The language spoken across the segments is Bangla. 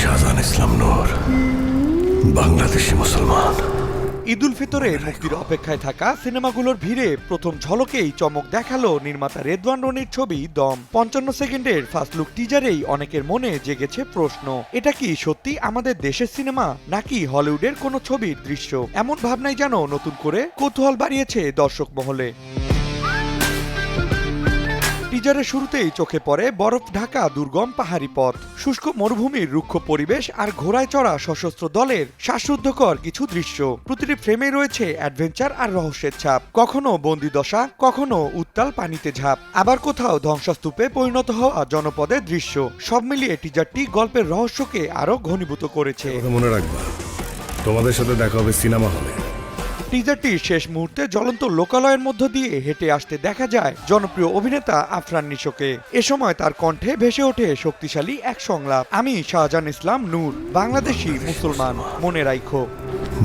শাহজাহান ইসলাম নূর, বাংলাদেশি মুসলমান। ঈদ উল ফিতরে মুক্তির অপেক্ষায় থাকা সিনেমাগুলোর ভিড়ে প্রথম ঝলকেই চমক দেখালো নির্মাতা রেদওয়ান রনির ছবি দম। ৫৫ সেকেন্ডের ফার্স্ট লুক টিজারেই অনেকের মনে জেগেছে প্রশ্ন, এটা কি সত্যি আমাদের দেশের সিনেমা নাকি হলিউডের কোনো ছবির দৃশ্য? এমন ভাবনাই যেন নতুন করে কৌতূহল বাড়িয়েছে দর্শক মহলে। টিজারের শুরুতেই চোখে পড়ে বরফ ঢাকা দুর্গম পাহাড়ি পথ, শুষ্ক মরুভূমির রুক্ষ পরিবেশ আর ঘোড়ায় চড়া সশস্ত্র দলের শ্বাসরুদ্ধকর কিছু দৃশ্য। প্রতিটি ফ্রেমে রয়েছে অ্যাডভেঞ্চার আর রহস্যের ছাপ, কখনো বন্দিদশা, কখনো উত্তাল পানিতে ঝাঁপ, আবার কোথাও ধ্বংসস্তূপে পরিণত হওয়া জনপদের দৃশ্য। সব মিলিয়ে টিজারটি গল্পের রহস্যকে আরো ঘনীভূত করেছে। মনে রাখবা, তোমাদের সাথে দেখা হবে সিনেমা হলে। টিজারটির শেষ মুহূর্তে জ্বলন্ত লোকালয়ের মধ্য দিয়ে হেঁটে আসতে দেখা যায় জনপ্রিয় অভিনেতা আফরান নিশোকে। এ সময় তার কণ্ঠে ভেসে ওঠে শক্তিশালী এক সংলাপ, আমি শাহজাহান ইসলাম নূর, বাংলাদেশি মুসলমান, মনে রাখো।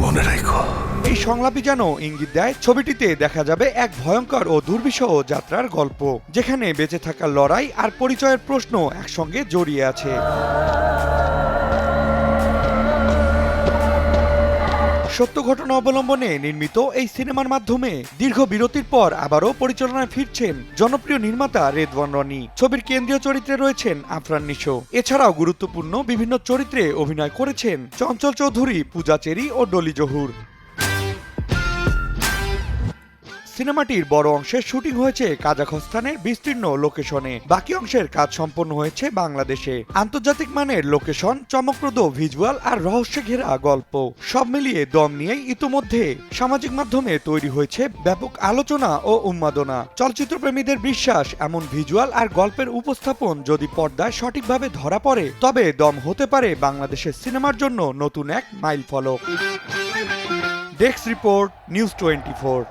মনে রাখো। এই সংলাপই যেন ইঙ্গিত দেয় ছবিটিতে দেখা যাবে এক ভয়ঙ্কর ও দুর্বিষহ যাত্রার গল্প, যেখানে বেঁচে থাকার লড়াই আর পরিচয়ের প্রশ্ন একসঙ্গে জড়িয়ে আছে। সত্য ঘটনা অবলম্বনে নির্মিত এই সিনেমার মাধ্যমে দীর্ঘ বিরতির পর আবারও পরিচালনায় ফিরছেন জনপ্রিয় নির্মাতা রেদওয়ান রনি। ছবির কেন্দ্রীয় চরিত্রে রয়েছেন আফরান নিশো। এছাড়াও গুরুত্বপূর্ণ বিভিন্ন চরিত্রে অভিনয় করেছেন চঞ্চল চৌধুরী, পূজা চেরি ও ডলি জহুর। সিনেমাটির বড় অংশের শুটিং হয়েছে কাজাখস্তানের বিস্তীর্ণ লোকেশনে, বাকি অংশের কাজ সম্পন্ন হয়েছে বাংলাদেশে। আন্তর্জাতিক মানের লোকেশন, চমকপ্রদ ভিজুয়াল আর রহস্যে ঘেরা গল্প, সব মিলিয়ে দম নিয়েই ইতোমধ্যে সামাজিক মাধ্যমে তৈরি হয়েছে ব্যাপক আলোচনা ও উন্মাদনা। চলচ্চিত্রপ্রেমীদের বিশ্বাস, এমন ভিজুয়াল আর গল্পের উপস্থাপন যদি পর্দায় সঠিকভাবে ধরা পড়ে, তবে দম হতে পারে বাংলাদেশের সিনেমার জন্য নতুন এক মাইলফলক। Desk report, news 24।